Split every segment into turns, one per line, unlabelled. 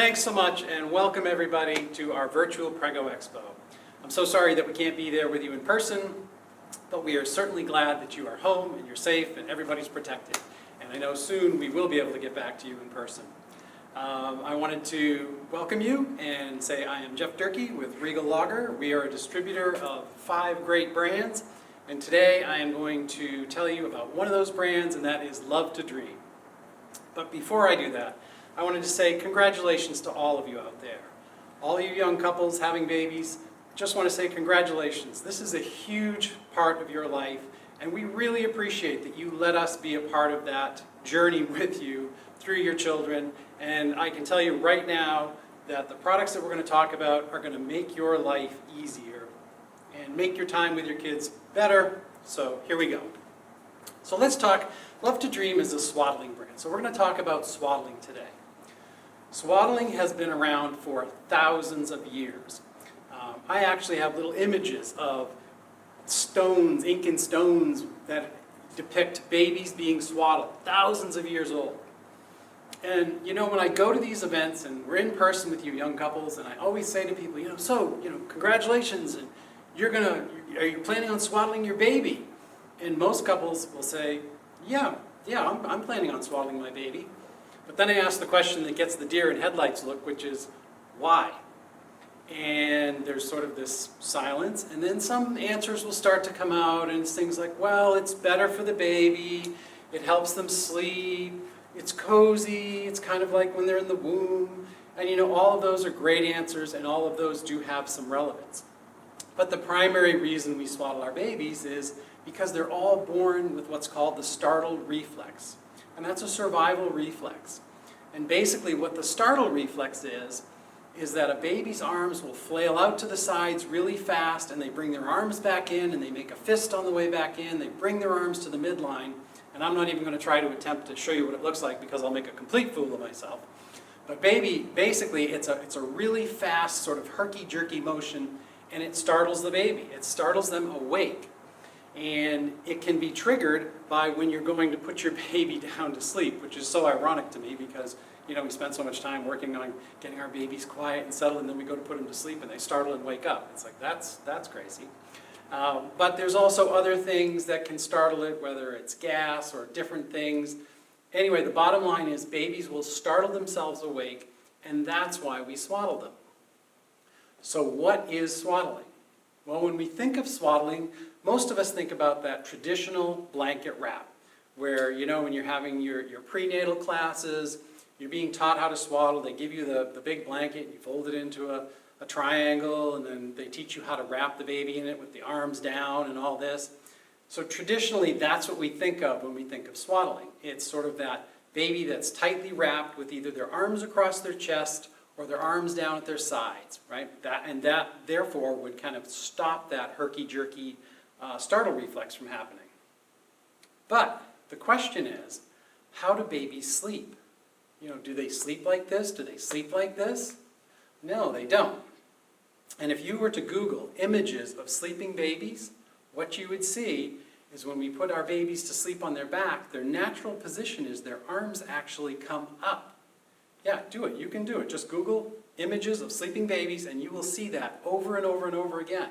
thanks so much and welcome everybody to our virtual Prego Expo. I'm so sorry that we can't be there with you in person, but we are certainly glad that you are home and you're safe and everybody's protected. And I know soon we will be able to get back to you in person. I wanted to welcome you and say I am Jeff Durkee with Regal Lager. We are a distributor of 5 great brands, and today I am going to tell you about one of those brands, and that is Love to Dream. But before I do that, I wanted to say congratulations to all of you out there. All you young couples having babies, just want to say congratulations. This is a huge part of your life, and we really appreciate that you let us be a part of that journey with you through your children. And I can tell you right now that the products that we're going to talk about are going to make your life easier and make your time with your kids better. So here we go. So let's talk. Love to Dream is a swaddling brand. So we're going to talk about swaddling today. Swaddling has been around for thousands of years. I actually have little images of stones, Incan stones, that depict babies being swaddled, thousands of years old. And you know, when I go to these events and we're in person with you young couples, and I always say to people, congratulations, and are you planning on swaddling your baby? And most couples will say, yeah, I'm planning on swaddling my baby. But then I ask the question that gets the deer in headlights look, which is, why? And there's sort of this silence, and then some answers will start to come out, and it's things like, well, it's better for the baby, it helps them sleep, it's cozy, it's kind of like when they're in the womb. And all of those are great answers, and all of those do have some relevance. But the primary reason we swaddle our babies is because they're all born with what's called the startle reflex. And that's a survival reflex. And basically what the startle reflex is that a baby's arms will flail out to the sides really fast, and they bring their arms back in, and they make a fist on the way back in, they bring their arms to the midline. And I'm not even going to try to attempt to show you what it looks like because I'll make a complete fool of myself. But basically it's a really fast sort of herky-jerky motion, and it startles the baby. It startles them awake. And it can be triggered by when you're going to put your baby down to sleep, which is so ironic to me because we spend so much time working on getting our babies quiet and settled, and then we go to put them to sleep and they startle and wake up. It's like, that's crazy. But there's also other things that can startle it, whether it's gas or different things. Anyway, the bottom line is babies will startle themselves awake, and that's why we swaddle them. So what is swaddling? Well, when we think of swaddling, most of us think about that traditional blanket wrap, where, when you're having your prenatal classes, you're being taught how to swaddle, they give you the big blanket, you fold it into a triangle, and then they teach you how to wrap the baby in it with the arms down and all this. So traditionally, that's what we think of when we think of swaddling. It's sort of that baby that's tightly wrapped with either their arms across their chest or their arms down at their sides, right? That therefore would kind of stop that herky-jerky startle reflex from happening. But the question is, how do babies sleep? Do they sleep like this? Do they sleep like this? No, they don't. And if you were to Google images of sleeping babies, what you would see is when we put our babies to sleep on their back, their natural position is their arms actually come up. Yeah, do it. You can do it. Just Google images of sleeping babies and you will see that over and over and over again.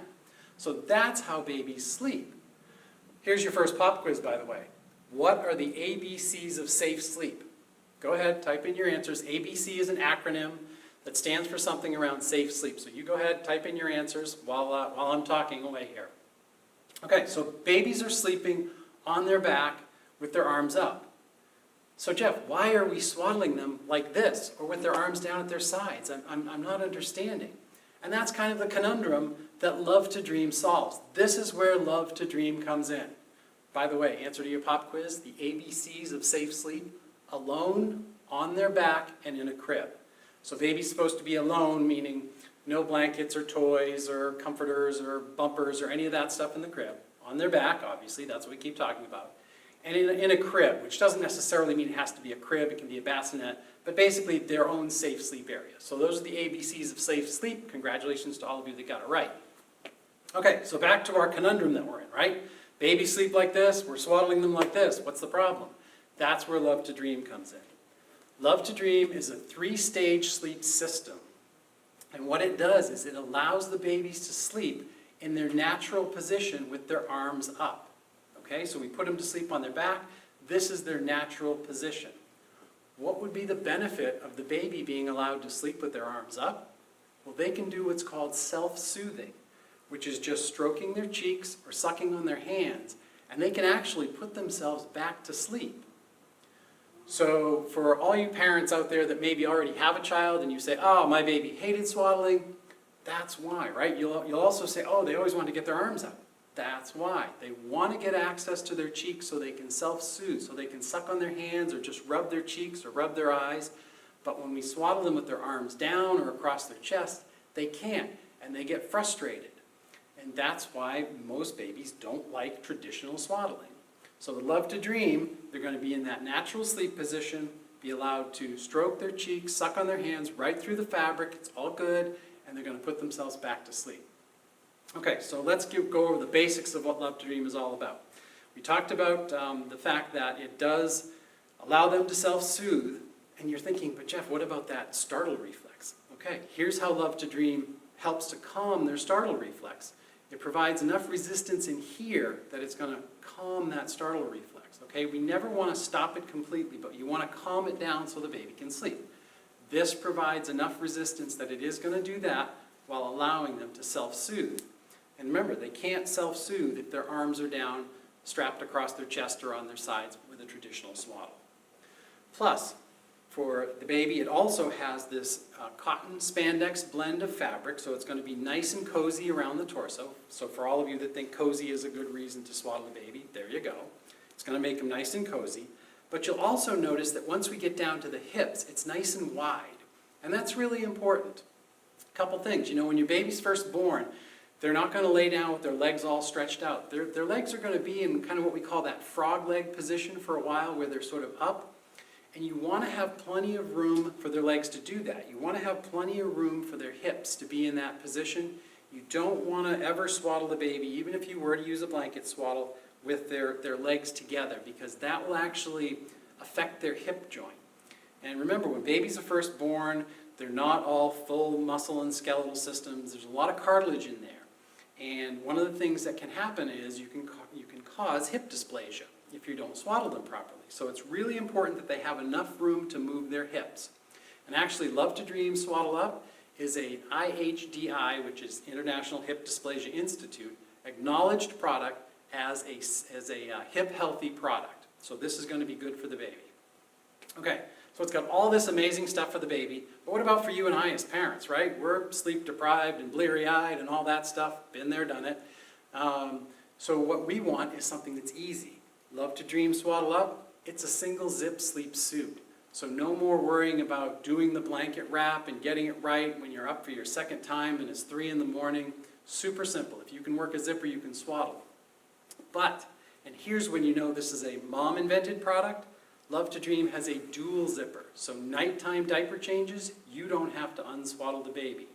So that's how babies sleep. Here's your first pop quiz, by the way. What are the ABCs of safe sleep? Go ahead, type in your answers. ABC is an acronym that stands for something around safe sleep. So you go ahead, type in your answers while I'm talking away here. Okay, so babies are sleeping on their back with their arms up. So Jeff, why are we swaddling them like this or with their arms down at their sides? I'm not understanding. And that's kind of the conundrum that Love to Dream solves. This is where Love to Dream comes in. By the way, answer to your pop quiz, the ABCs of safe sleep: alone, on their back, and in a crib. So baby's supposed to be alone, meaning no blankets or toys or comforters or bumpers or any of that stuff in the crib. On their back, obviously, that's what we keep talking about. And in a crib, which doesn't necessarily mean it has to be a crib, it can be a bassinet, but basically their own safe sleep area. So those are the ABCs of safe sleep. Congratulations to all of you that got it right. Okay, so back to our conundrum that we're in, right? Babies sleep like this, we're swaddling them like this. What's the problem? That's where Love to Dream comes in. Love to Dream is a 3-stage sleep system. And what it does is it allows the babies to sleep in their natural position with their arms up. Okay, so we put them to sleep on their back. This is their natural position. What would be the benefit of the baby being allowed to sleep with their arms up? Well, they can do what's called self-soothing, which is just stroking their cheeks or sucking on their hands, and they can actually put themselves back to sleep. So for all you parents out there that maybe already have a child and you say, oh, my baby hated swaddling, that's why, right? You'll also say, oh, they always want to get their arms up. That's why. They want to get access to their cheeks so they can self-soothe, so they can suck on their hands or just rub their cheeks or rub their eyes. But when we swaddle them with their arms down or across their chest, they can't, and they get frustrated. And that's why most babies don't like traditional swaddling. So with Love to Dream, they're going to be in that natural sleep position, be allowed to stroke their cheeks, suck on their hands right through the fabric, it's all good, and they're going to put themselves back to sleep. Okay, so let's go over the basics of what Love to Dream is all about. We talked about the fact that it does allow them to self-soothe, and you're thinking, but Jeff, what about that startle reflex? Okay, here's how Love to Dream helps to calm their startle reflex. It provides enough resistance in here that it's going to calm that startle reflex. Okay, we never want to stop it completely, but you want to calm it down so the baby can sleep. This provides enough resistance that it is going to do that while allowing them to self-soothe. And remember, they can't self-soothe if their arms are down, strapped across their chest or on their sides with a traditional swaddle. Plus, for the baby, it also has this cotton spandex blend of fabric, so it's going to be nice and cozy around the torso. So for all of you that think cozy is a good reason to swaddle a baby, there you go. It's going to make them nice and cozy. But you'll also notice that once we get down to the hips, it's nice and wide. And that's really important. A couple things. When your baby's first born, they're not going to lay down with their legs all stretched out. Their legs are going to be in kind of what we call that frog leg position for a while, where they're sort of up. And you want to have plenty of room for their legs to do that. You want to have plenty of room for their hips to be in that position. You don't want to ever swaddle the baby, even if you were to use a blanket swaddle, with their legs together, because that will actually affect their hip joint. And remember, when babies are first born, they're not all full muscle and skeletal systems. There's a lot of cartilage in there. And one of the things that can happen is you can cause hip dysplasia if you don't swaddle them properly. So it's really important that they have enough room to move their hips. And actually, Love to Dream Swaddle Up is a IHDI, which is International Hip Dysplasia Institute, acknowledged product as a hip-healthy product. So this is going to be good for the baby. Okay, so it's got all this amazing stuff for the baby, but what about for you and I as parents, right? We're sleep-deprived and bleary-eyed and all that stuff. Been there, done it. So what we want is something that's easy. Love to Dream Swaddle Up, it's a single zip sleep suit. So no more worrying about doing the blanket wrap and getting it right when you're up for your second time and it's 3 in the morning. Super simple. If you can work a zipper, you can swaddle. But, and here's when you know this is a mom-invented product, Love to Dream has a dual zipper. So nighttime diaper changes, you don't have to unswaddle the baby.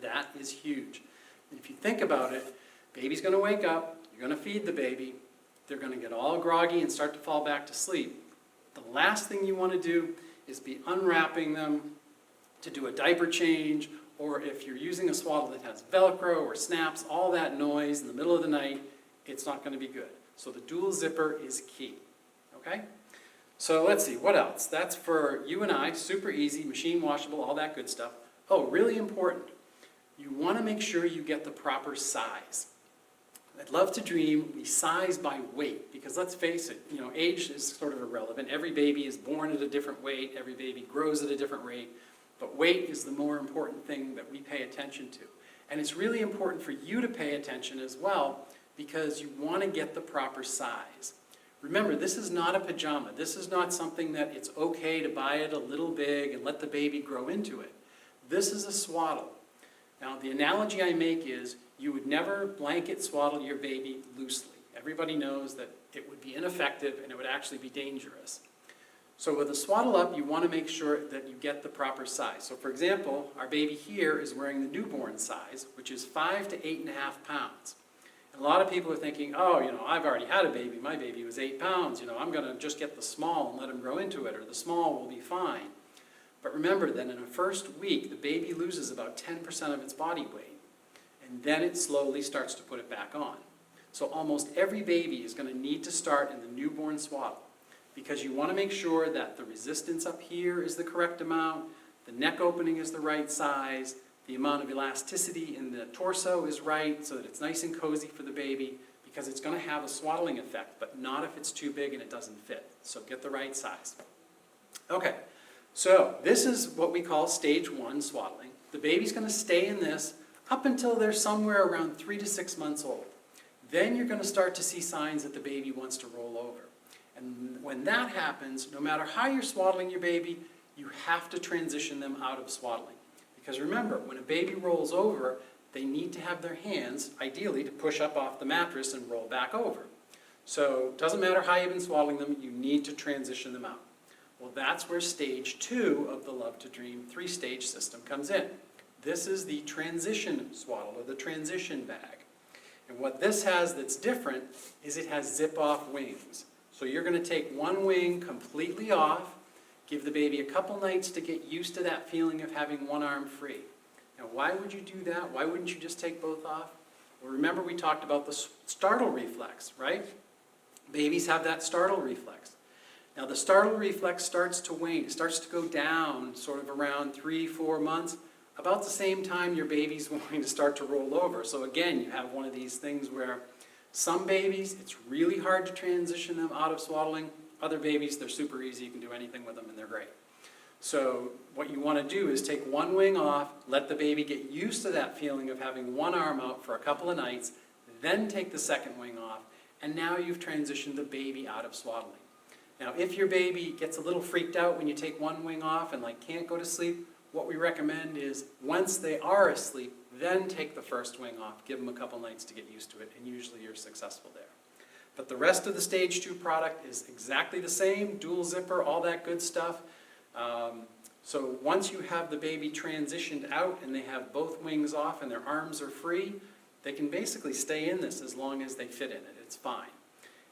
That is huge. And if you think about it, baby's going to wake up, you're going to feed the baby, they're going to get all groggy and start to fall back to sleep. The last thing you want to do is be unwrapping them to do a diaper change, or if you're using a swaddle that has Velcro or snaps, all that noise in the middle of the night, it's not going to be good. So the dual zipper is key. Okay? So let's see, what else? That's for you and I, super easy, machine washable, all that good stuff. Oh, really important. You want to make sure you get the proper size. At Love to Dream, we size by weight, because let's face it, age is sort of irrelevant. Every baby is born at a different weight, every baby grows at a different rate, but weight is the more important thing that we pay attention to. And it's really important for you to pay attention as well, because you want to get the proper size. Remember, this is not a pajama. This is not something that it's okay to buy it a little big and let the baby grow into it. This is a swaddle. Now, the analogy I make is you would never blanket swaddle your baby loosely. Everybody knows that it would be ineffective and it would actually be dangerous. So with a swaddle up, you want to make sure that you get the proper size. So for example, our baby here is wearing the newborn size, which is 5 to 8.5 pounds. And a lot of people are thinking, oh, I've already had a baby. My baby was 8 pounds. I'm going to just get the small and let him grow into it, or the small will be fine. But remember that in the first week, the baby loses about 10% of its body weight, and then it slowly starts to put it back on. So almost every baby is going to need to start in the newborn swaddle, because you want to make sure that the resistance up here is the correct amount, the neck opening is the right size, the amount of elasticity in the torso is right so that it's nice and cozy for the baby, because it's going to have a swaddling effect, but not if it's too big and it doesn't fit. So get the right size. Okay, so this is what we call stage 1 swaddling. The baby's going to stay in this up until they're somewhere around 3 to 6 months old. Then you're going to start to see signs that the baby wants to roll over. And when that happens, no matter how you're swaddling your baby, you have to transition them out of swaddling. Because remember, when a baby rolls over, they need to have their hands, ideally, to push up off the mattress and roll back over. So it doesn't matter how you've been swaddling them, you need to transition them out. Well, that's where stage 2 of the Love to Dream 3-stage system comes in. This is the transition swaddle, or the transition bag. And what this has that's different is it has zip-off wings. So you're going to take one wing completely off, give the baby a couple nights to get used to that feeling of having one arm free. Now, why would you do that? Why wouldn't you just take both off? Well, remember we talked about the startle reflex, right? Babies have that startle reflex. Now, the startle reflex starts to wane. It starts to go down sort of around 3-4 months, about the same time your baby's going to start to roll over. So again, you have one of these things where some babies, it's really hard to transition them out of swaddling. Other babies, they're super easy. You can do anything with them and they're great. So what you want to do is take one wing off, let the baby get used to that feeling of having one arm out for a couple of nights, then take the second wing off, and now you've transitioned the baby out of swaddling. Now, if your baby gets a little freaked out when you take one wing off and can't go to sleep, what we recommend is once they are asleep, then take the first wing off, give them a couple nights to get used to it, and usually you're successful there. But the rest of the stage 2 product is exactly the same, dual zipper, all that good stuff. So once you have the baby transitioned out and they have both wings off and their arms are free, they can basically stay in this as long as they fit in it. It's fine.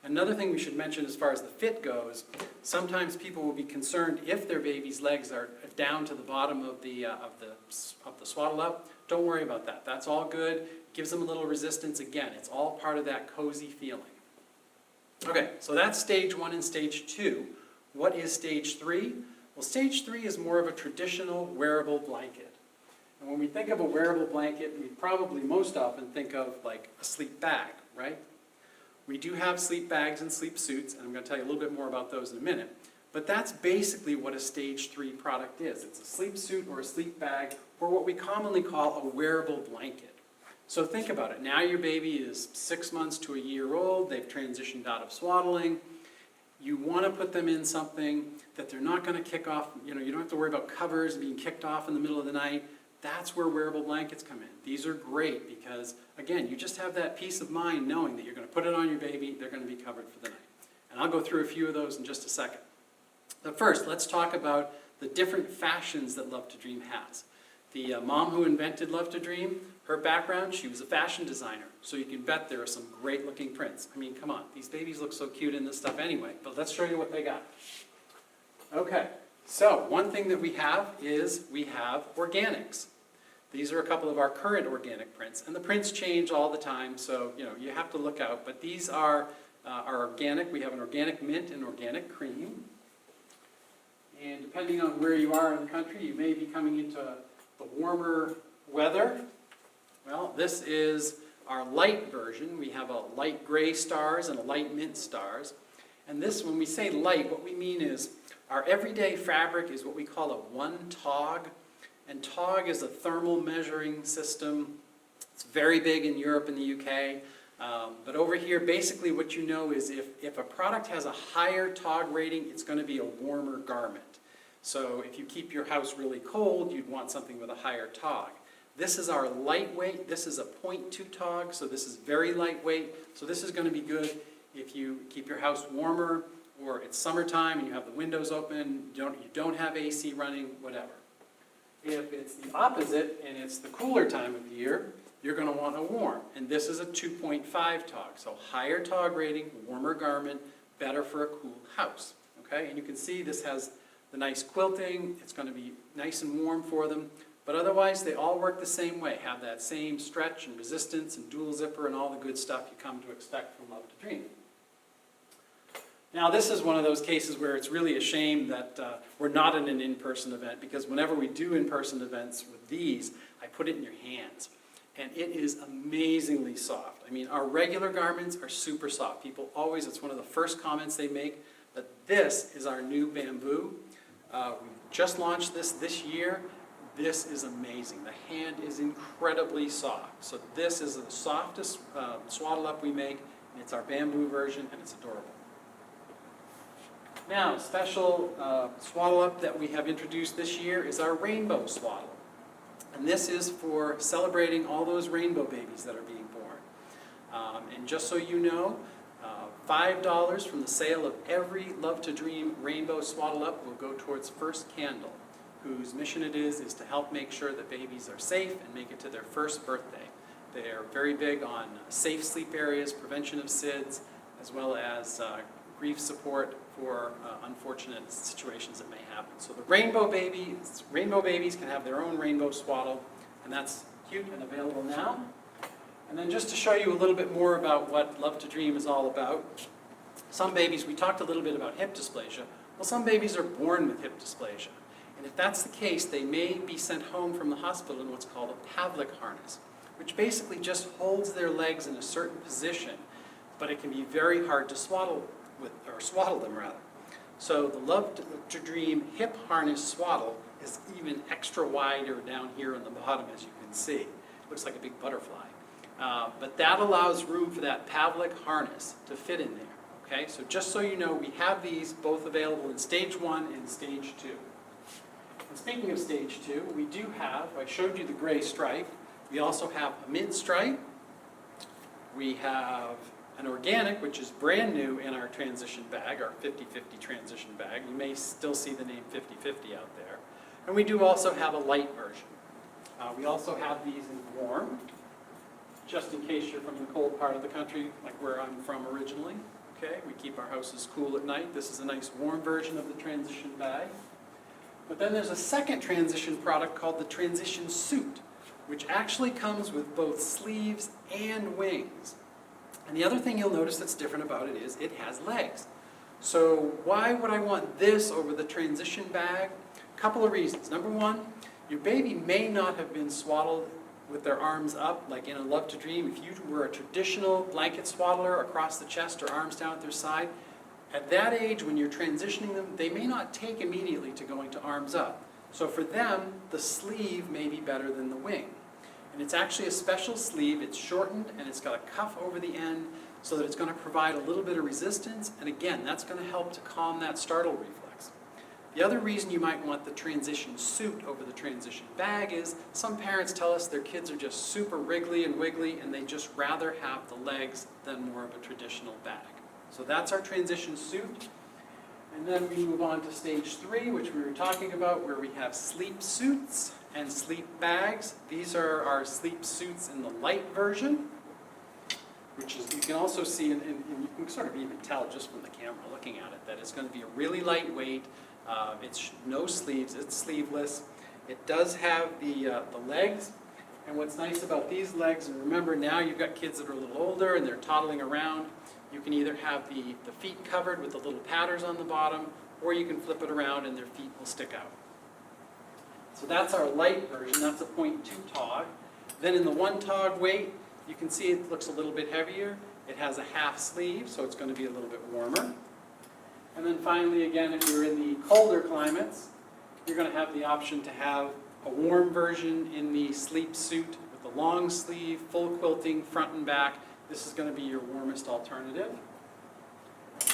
Another thing we should mention as far as the fit goes, sometimes people will be concerned if their baby's legs are down to the bottom of the swaddle up. Don't worry about that. That's all good. Gives them a little resistance. Again, it's all part of that cozy feeling. Okay, so that's stage 1 and stage 2. What is stage 3? Well, stage 3 is more of a traditional wearable blanket. And when we think of a wearable blanket, we probably most often think of a sleep bag, right? We do have sleep bags and sleep suits, and I'm going to tell you a little bit more about those in a minute. But that's basically what a stage 3 product is. It's a sleep suit or a sleep bag, or what we commonly call a wearable blanket. So think about it. Now your baby is 6 months to a year old. They've transitioned out of swaddling. You want to put them in something that they're not going to kick off. You don't have to worry about covers being kicked off in the middle of the night. That's where wearable blankets come in. These are great because, again, you just have that peace of mind knowing that you're going to put it on your baby, they're going to be covered for the night. And I'll go through a few of those in just a second. But first, let's talk about the different fashions that Love to Dream has. The mom who invented Love to Dream, her background, she was a fashion designer. So you can bet there are some great looking prints. I mean, come on, these babies look so cute in this stuff anyway. But let's show you what they got. Okay, so one thing that we have is we have organics. These are a couple of our current organic prints, and the prints change all the time, so you have to look out. But these are organic. We have an organic mint and organic cream. And depending on where you are in the country, you may be coming into the warmer weather. Well, this is our light version. We have a light gray stars and a light mint stars. And this, when we say light, what we mean is our everyday fabric is what we call a 1 tog. And TOG is a thermal measuring system. It's very big in Europe and the UK. But over here, basically what you know is if a product has a higher TOG rating, it's going to be a warmer garment. So if you keep your house really cold, you'd want something with a higher TOG. This is our lightweight. This is a 0.2 TOG, so this is very lightweight. So this is going to be good if you keep your house warmer, or it's summertime and you have the windows open, you don't have AC running, whatever. If it's the opposite and it's the cooler time of year, you're going to want a warm. And this is a 2.5 tog, so higher tog rating, warmer garment, better for a cool house. Okay, and you can see this has the nice quilting. It's going to be nice and warm for them. But otherwise, they all work the same way, have that same stretch and resistance and dual zipper and all the good stuff you come to expect from Love to Dream. Now, this is one of those cases where it's really a shame that we're not in an in-person event, because whenever we do in-person events with these, I put it in your hands. And it is amazingly soft. I mean, our regular garments are super soft. People always, it's one of the first comments they make, that this is our new bamboo. We just launched this year. This is amazing. The hand is incredibly soft. So this is the softest swaddle up we make, and it's our bamboo version, and it's adorable. Now, special swaddle up that we have introduced this year is our rainbow swaddle. And this is for celebrating all those rainbow babies that are being born. And just so you know, $5 from the sale of every Love to Dream rainbow swaddle up will go towards First Candle, whose mission it is to help make sure that babies are safe and make it to their first birthday. They are very big on safe sleep areas, prevention of SIDS, as well as grief support for unfortunate situations that may happen. So the rainbow babies can have their own rainbow swaddle, and that's cute and available now. And then just to show you a little bit more about what Love to Dream is all about, some babies, we talked a little bit about hip dysplasia. Well, some babies are born with hip dysplasia. And if that's the case, they may be sent home from the hospital in what's called a Pavlik harness, which basically just holds their legs in a certain position, but it can be very hard to swaddle them rather. So the Love to Dream hip harness swaddle is even extra wider down here on the bottom, as you can see. It looks like a big butterfly. But that allows room for that Pavlik harness to fit in there. Okay, so just so you know, we have these both available in stage 1 and stage 2. And speaking of stage 2, we do have, I showed you the gray stripe, we also have a mid stripe, we have an organic, which is brand new in our transition bag, our 50/50 transition bag. You may still see the name 50/50 out there. And we do also have a light version. We also have these in warm, just in case you're from the cold part of the country, like where I'm from originally. Okay, we keep our houses cool at night. This is a nice warm version of the transition bag. But then there's a second transition product called the transition suit, which actually comes with both sleeves and wings. And the other thing you'll notice that's different about it is it has legs. So why would I want this over the transition bag? A couple of reasons. Number one, your baby may not have been swaddled with their arms up, like in a Love to Dream. If you were a traditional blanket swaddler across the chest or arms down at their side, at that age when you're transitioning them, they may not take immediately to going to arms up. So for them, the sleeve may be better than the wing. And it's actually a special sleeve. It's shortened and it's got a cuff over the end so that it's going to provide a little bit of resistance. And again, that's going to help to calm that startle reflex. The other reason you might want the transition suit over the transition bag is some parents tell us their kids are just super wriggly and wiggly and they just rather have the legs than more of a traditional bag. So that's our transition suit. And then we move on to stage 3, which we were talking about, where we have sleep suits and sleep bags. These are our sleep suits in the light version, which is, you can also see, and you can sort of even tell just from the camera looking at it, that it's going to be a really lightweight. It's no sleeves, it's sleeveless. It does have the legs, and what's nice about these legs, and remember now you've got kids that are a little older and they're toddling around, you can either have the feet covered with the little padders on the bottom, or you can flip it around and their feet will stick out. So that's our light version, that's a 0.2 tog. Then in the 1 tog weight, you can see it looks a little bit heavier. It has a half sleeve, so it's going to be a little bit warmer. And then finally, again, if you're in the colder climates, you're going to have the option to have a warm version in the sleep suit with the long sleeve, full quilting, front and back. This is going to be your warmest alternative.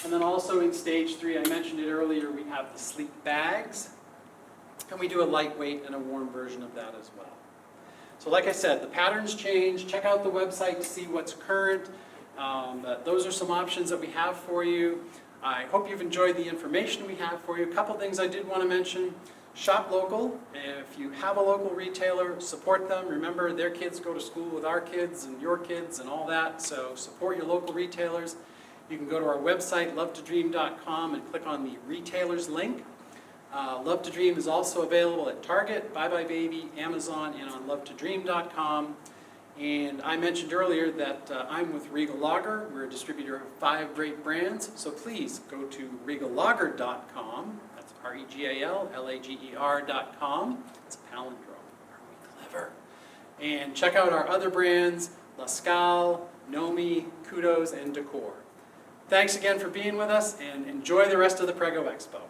And then also in stage 3, I mentioned it earlier, we have the sleep bags. And we do a lightweight and a warm version of that as well. So like I said, the patterns change. Check out the website to see what's current. Those are some options that we have for you. I hope you've enjoyed the information we have for you. A couple things I did want to mention. Shop local. If you have a local retailer, support them. Remember, their kids go to school with our kids and your kids and all that, so support your local retailers. You can go to our website, lovetodream.com, and click on the retailers link. Love to Dream is also available at Target, Buy Buy Baby, Amazon, and on lovetodream.com. And I mentioned earlier that I'm with Regal Lager. We're a distributor of 5 great brands, so please go to regallager.com. That's REGALLAGER.com. It's a palindrome. Are we clever? And check out our other brands, La Scale, Nomi, Kudos, and Decor. Thanks again for being with us, and enjoy the rest of the Prego Expo.